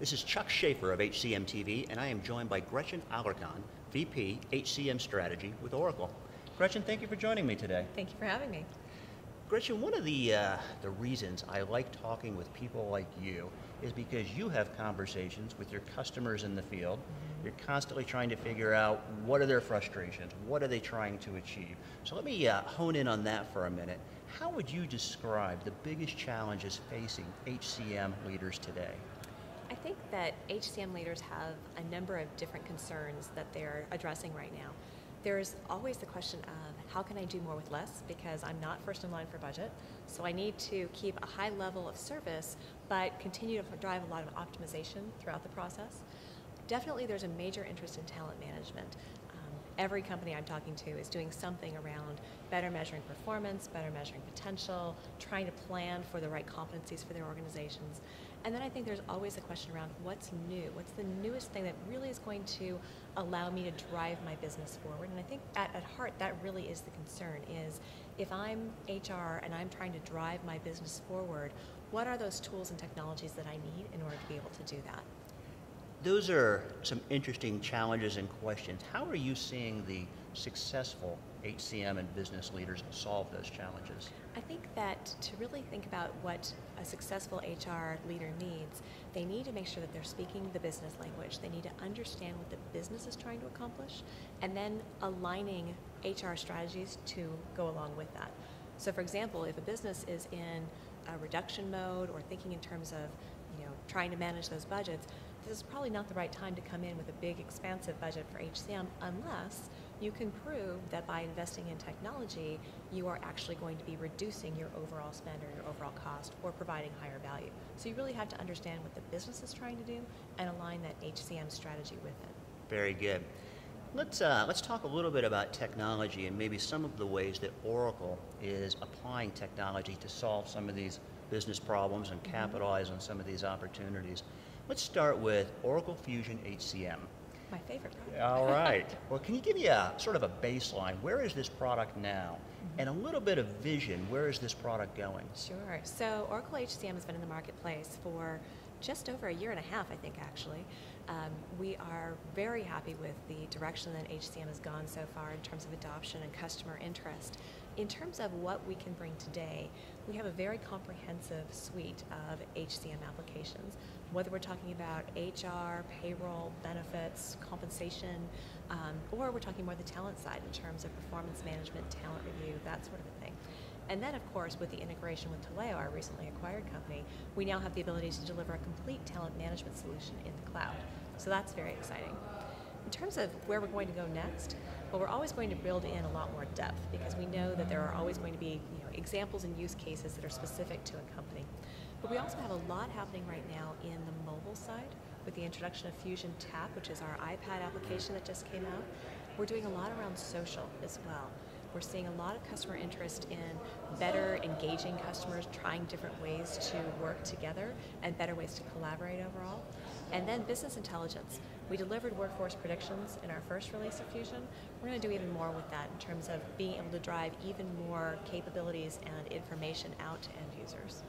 This is Chuck Schaefer of HCM TV, and I am joined by Gretchen Alarcon, VP, HCM Strategy with Oracle. Gretchen, thank you for joining me today. Thank you for having me. Gretchen, one of the reasons I like talking with people like you is because you have conversations with your customers in the field. You're constantly trying to figure out what are their frustrations, what are they trying to achieve. So let me hone in on that for a minute. How would you describe the biggest challenges facing HCM leaders today? I think that HCM leaders have a number of different concerns that they're addressing right now. There's always the question of how can I do more with less, because I'm not first in line for budget, so I need to keep a high level of service but continue to drive a lot of optimization throughout the process. Definitely there's a major interest in talent management. Every company I'm talking to is doing something around better measuring performance, better measuring potential, trying to plan for the right competencies for their organizations. And then I think there's always a question around what's new, what's the newest thing that really is going to allow me to drive my business forward. And I think at heart that really is the concern, is if I'm HR and I'm trying to drive my business forward, what are those tools and technologies that I need in order to be able to do that? Those are some interesting challenges and questions. How are you seeing the successful HCM and business leaders solve those challenges? I think that to really think about what a successful HR leader needs, they need to make sure that they're speaking the business language. They need to understand what the business is trying to accomplish, and then aligning HR strategies to go along with that. So for example, if a business is in a reduction mode or thinking in terms of trying to manage those budgets, this is probably not the right time to come in with a big expansive budget for HCM unless you can prove that by investing in technology, you are actually going to be reducing your overall spend or your overall cost or providing higher value. So you really have to understand what the business is trying to do and align that HCM strategy with it. Very good. Let's talk a little bit about technology and maybe some of the ways that Oracle is applying technology to solve some of these business problems and capitalize on some of these opportunities. Let's start with Oracle Fusion HCM. My favorite product. All right. Well, can you give me a sort of a baseline? Where is this product now? And a little bit of vision, where is this product going? Sure. So Oracle HCM has been in the marketplace for just over a year and a half, I think, actually. We are very happy with the direction that HCM has gone so far in terms of adoption and customer interest. In terms of what we can bring today, we have a very comprehensive suite of HCM applications, whether we're talking about HR, payroll, benefits, compensation, or we're talking more the talent side in terms of performance management, talent review, that sort of a thing. And then, of course, with the integration with Taleo, our recently acquired company, we now have the ability to deliver a complete talent management solution in the cloud. So that's very exciting. In terms of where we're going to go next, well, we're always going to build in a lot more depth because we know that there are always going to be examples and use cases that are specific to a company. But we also have a lot happening right now in the mobile side with the introduction of Fusion Tap, which is our iPad application that just came out. We're doing a lot around social as well. We're seeing a lot of customer interest in better engaging customers, trying different ways to work together and better ways to collaborate overall. And then business intelligence. We delivered workforce predictions in our first release of Fusion. We're going to do even more with that in terms of being able to drive even more capabilities and information out to end users.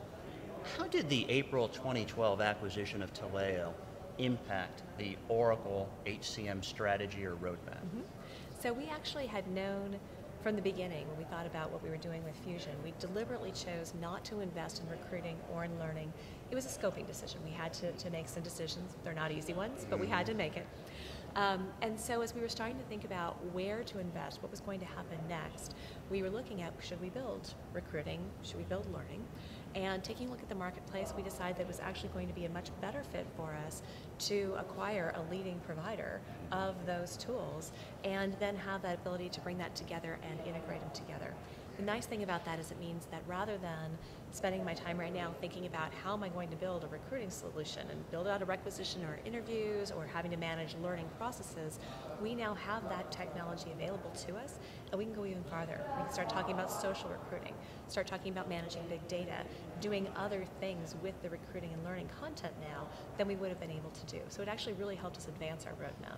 How did the April 2012 acquisition of Taleo impact the Oracle HCM strategy or roadmap? So we actually had known from the beginning, when we thought about what we were doing with Fusion, we deliberately chose not to invest in recruiting or in learning. It was a scoping decision. We had to make some decisions. They're not easy ones, but we had to make it. And so as we were starting to think about where to invest, what was going to happen next, we were looking at, should we build recruiting, should we build learning? And taking a look at the marketplace, we decided that it was actually going to be a much better fit for us to acquire a leading provider of those tools and then have that ability to bring that together and integrate them together. The nice thing about that is it means that rather than spending my time right now thinking about how am I going to build a recruiting solution and build out a requisition or interviews or having to manage learning processes, we now have that technology available to us and we can go even farther. We can start talking about social recruiting, start talking about managing big data, doing other things with the recruiting and learning content now than we would have been able to do. So it actually really helped us advance our roadmap.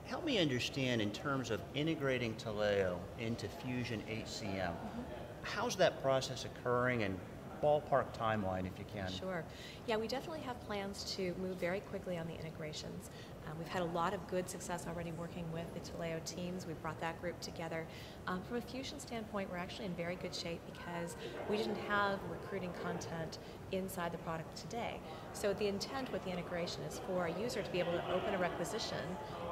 Help me understand in terms of integrating Taleo into Fusion HCM, how's that process occurring and ballpark timeline if you can. Sure. Yeah, we definitely have plans to move very quickly on the integrations. We've had a lot of good success already working with the Taleo teams. We brought that group together. From a Fusion standpoint, we're actually in very good shape because we didn't have recruiting content inside the product today. So the intent with the integration is for a user to be able to open a requisition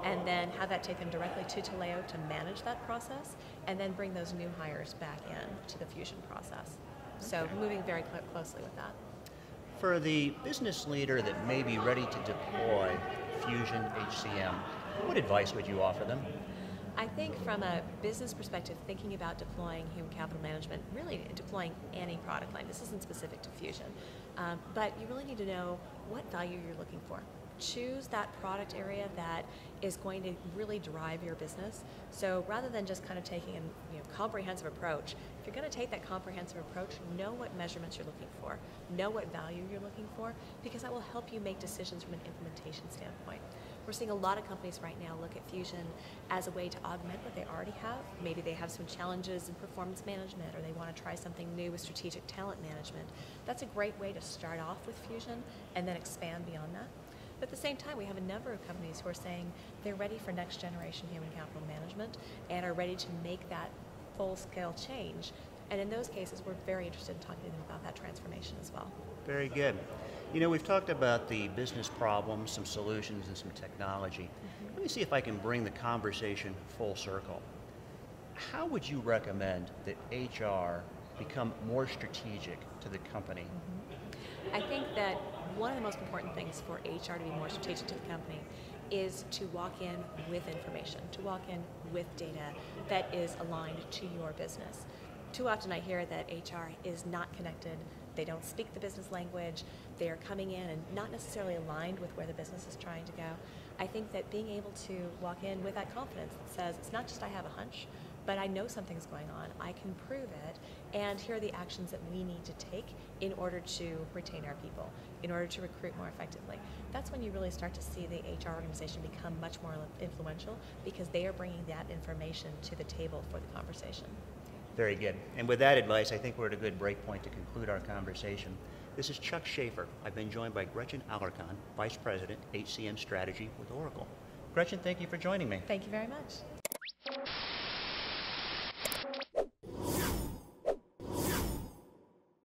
and then have that take them directly to Taleo to manage that process and then bring those new hires back in to the Fusion process. So moving very closely with that. For the business leader that may be ready to deploy Fusion HCM, what advice would you offer them? I think from a business perspective, thinking about deploying human capital management, really deploying any product line, this isn't specific to Fusion, but you really need to know what value you're looking for. Choose that product area that is going to really drive your business. So rather than just kind of taking a comprehensive approach, if you're going to take that comprehensive approach, know what measurements you're looking for, know what value you're looking for, because that will help you make decisions from an implementation standpoint. We're seeing a lot of companies right now look at Fusion as a way to augment what they already have. Maybe they have some challenges in performance management, or they want to try something new with strategic talent management. That's a great way to start off with Fusion and then expand beyond that. But at the same time, we have a number of companies who are saying they're ready for next generation human capital management and are ready to make that full-scale change. And in those cases, we're very interested in talking to them about that transformation as well. Very good. You know, we've talked about the business problems, some solutions, and some technology. Let me see if I can bring the conversation full circle. How would you recommend that HR become more strategic to the company? I think that one of the most important things for HR to be more strategic to the company is to walk in with information, to walk in with data that is aligned to your business. Too often I hear that HR is not connected, they don't speak the business language, they're coming in and not necessarily aligned with where the business is trying to go. I think that being able to walk in with that confidence that says, it's not just I have a hunch, but I know something's going on, I can prove it, and here are the actions that we need to take in order to retain our people, in order to recruit more effectively. That's when you really start to see the HR organization become much more influential because they are bringing that information to the table for the conversation. Very good. And with that advice, I think we're at a good break point to conclude our conversation. This is Chuck Schaefer. I've been joined by Gretchen Alarcon, Vice President, HCM Strategy with Oracle. Gretchen, thank you for joining me. Thank you very much.